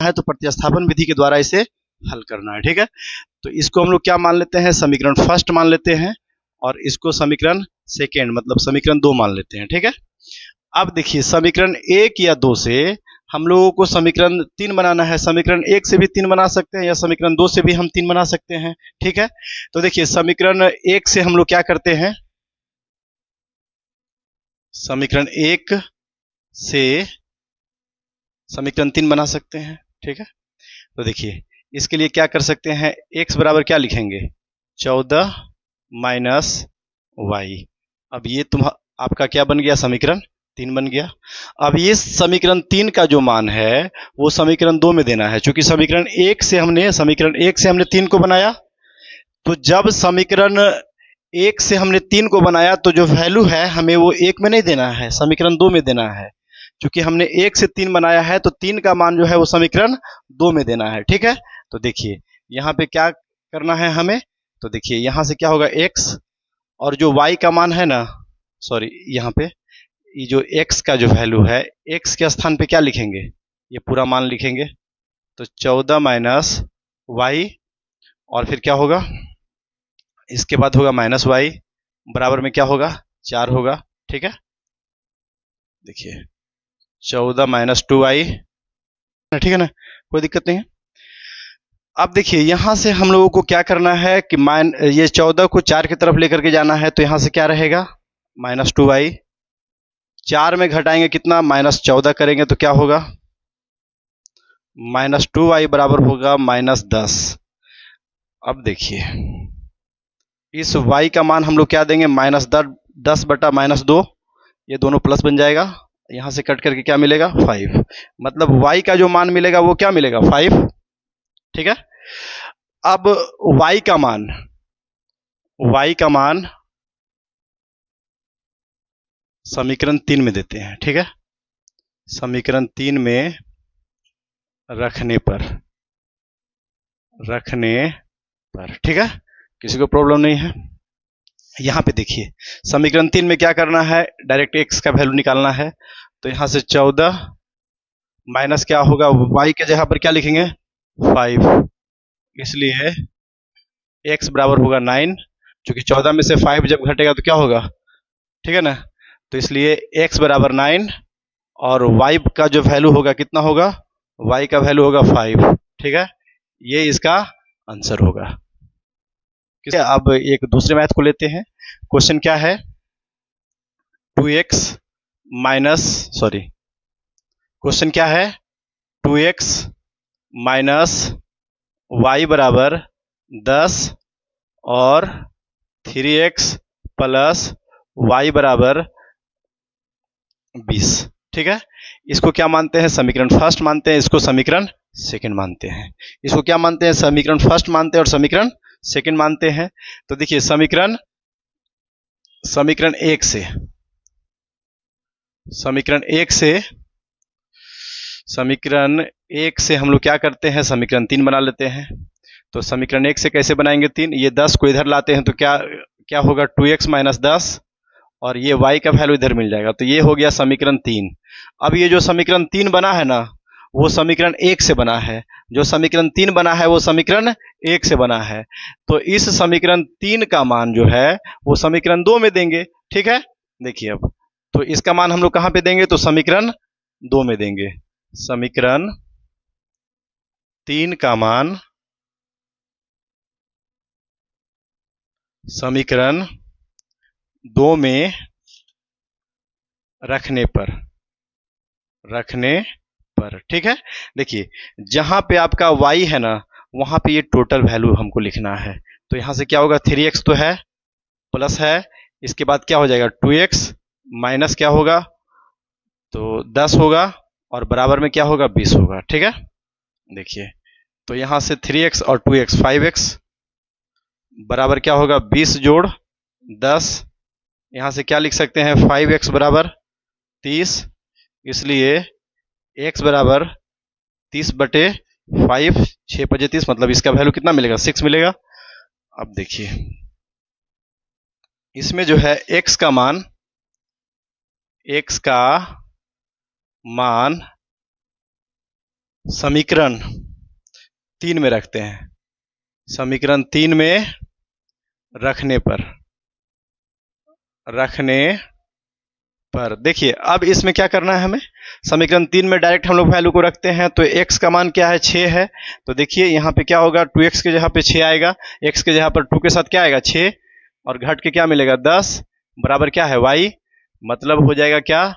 है तो प्रतिस्थापन विधि के द्वारा इसे हल करना है। ठीक है, तो इसको हम लोग क्या मान लेते हैं, समीकरण फर्स्ट मान लेते हैं, और इसको समीकरण सेकेंड मतलब समीकरण 2 मान लेते हैं। ठीक है, अब देखिए समीकरण 1 या 2 से हम लोगों को समीकरण 3 बनाना है। समीकरण 1 से भी 3 बना सकते हैं या समीकरण 2 से भी हम 3 बना सकते हैं। ठीक है, तो देखिए समीकरण 1 से हम लोग क्या करते हैं, समीकरण 1 से समीकरण 3 बना सकते हैं। ठीक है, तो देखिए इसके लिए क्या कर सकते हैं, x बराबर क्या लिखेंगे, 14 माइनस वाई। अब ये आपका क्या बन गया, समीकरण 3 बन गया। अब ये समीकरण 3 का जो मान है वो समीकरण 2 में देना है। चूंकि समीकरण 1 से हमने 3 को बनाया, तो जब समीकरण 1 से हमने 3 को बनाया तो जो वैल्यू है हमें वो 1 में नहीं देना है, समीकरण 2 में देना है। चूंकि हमने 1 से 3 बनाया है तो 3 का मान जो है वो समीकरण 2 में देना है। ठीक है, तो देखिए यहाँ पे क्या करना है हमें, तो देखिए यहाँ से क्या होगा x, और जो y का मान है ना, सॉरी यहाँ पे ये जो x का जो वैल्यू है, x के स्थान पे क्या लिखेंगे, ये पूरा मान लिखेंगे। तो 14 माइनस वाई, और फिर क्या होगा, इसके बाद होगा माइनस वाई, बराबर में क्या होगा, 4 होगा। ठीक है, देखिए 14 माइनस 2y, ठीक है ना, कोई दिक्कत नहीं है। अब देखिए यहां से हम लोगों को क्या करना है कि ये 14 को 4 की तरफ लेकर के जाना है, तो यहां से क्या रहेगा, माइनस 2y, 4 में घटाएंगे कितना, माइनस 14 करेंगे तो क्या होगा, माइनस 2y बराबर होगा माइनस 10। अब देखिए इस y का मान हम लोग क्या देंगे, माइनस 10 बटा माइनस 2, ये दोनों प्लस बन जाएगा, यहां से कट करके क्या मिलेगा, 5। मतलब y का जो मान मिलेगा वो क्या मिलेगा, 5। ठीक है, अब y का मान समीकरण 3 में देते हैं। ठीक है, समीकरण 3 में रखने पर, ठीक है, किसी को प्रॉब्लम नहीं है। यहां पे देखिए समीकरण 3 में क्या करना है, डायरेक्ट x का वैल्यू निकालना है। तो यहां से 14 माइनस क्या होगा, y के जगह पर क्या लिखेंगे, 5, इसलिए x बराबर होगा 9। क्योंकि 14 में से 5 जब घटेगा तो क्या होगा, ठीक है ना, तो इसलिए x बराबर 9, और y का जो वैल्यू होगा कितना होगा, y का वैल्यू होगा 5। ठीक है, ये इसका आंसर होगा। अब एक दूसरे मैथ को लेते हैं। क्वेश्चन क्या है, 2x माइनस, सॉरी क्वेश्चन क्या है, 2x माइनस वाई बराबर 10 और 3x प्लस वाई बराबर 20। ठीक है, इसको क्या मानते हैं, समीकरण फर्स्ट मानते हैं, इसको समीकरण सेकंड मानते हैं। इसको क्या मानते हैं, समीकरण फर्स्ट मानते हैं और समीकरण सेकंड मानते हैं। तो देखिए समीकरण 1 से समीकरण 1 से हम लोग क्या करते हैं, समीकरण 3 बना लेते हैं। तो समीकरण 1 से कैसे बनाएंगे 3, ये 10 को इधर लाते हैं तो क्या होगा, 2x माइनस 10, और ये y का वैल्यू इधर मिल जाएगा, तो ये हो गया समीकरण 3। अब ये जो समीकरण 3 बना है ना, वो समीकरण 1 से बना है, जो समीकरण 3 बना है वो समीकरण 1 से बना है। तो इस समीकरण 3 का मान जो है वो समीकरण 2 में देंगे। ठीक है, देखिए अब तो इसका मान हम लोग कहां पे देंगे, तो समीकरण 2 में देंगे। समीकरण 3 का मान समीकरण 2 में रखने पर, ठीक है, देखिए जहां पे आपका y है ना, वहां पे ये टोटल वैल्यू हमको लिखना है। तो यहां से क्या होगा, 3x तो है, प्लस है, इसके बाद क्या हो जाएगा, 2x माइनस क्या होगा, तो 10 होगा, और बराबर में क्या होगा, 20 होगा। ठीक है, देखिए तो यहां से 3x और 2x 5x बराबर क्या होगा, 20 जोड़ 10, यहां से क्या लिख सकते हैं, 5x बराबर 30, इसलिए x बराबर 30 बटे 5, 6 पचे 30, मतलब इसका वैल्यू कितना मिलेगा, 6 मिलेगा। अब देखिए इसमें जो है x का मान समीकरण 3 में रखते हैं। समीकरण 3 में रखने पर देखिए अब इसमें क्या करना है हमें। समीकरण 3 में डायरेक्ट हम लोग वैल्यू को रखते हैं, तो x का मान क्या है, 6 है। तो देखिए यहाँ पे क्या होगा, 2x के जगह पे 6 आएगा, x के जगह पर 2 के साथ क्या आएगा 6, और घट के क्या मिलेगा 10, बराबर क्या है y। मतलब हो जाएगा क्या,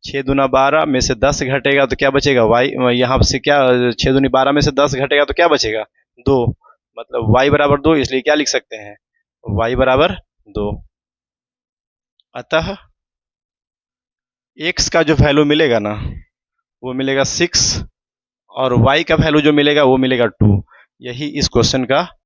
6 दूना 12 में से 10 घटेगा तो क्या बचेगा y। यहाँ से क्या 6 दूनी 12 में से 10 घटेगा तो क्या बचेगा 2, मतलब y बराबर 2। इसलिए क्या लिख सकते हैं, y बराबर 2। अतः x का जो वैल्यू मिलेगा ना वो मिलेगा 6, और y का वैल्यू जो मिलेगा वो मिलेगा 2। यही इस क्वेश्चन का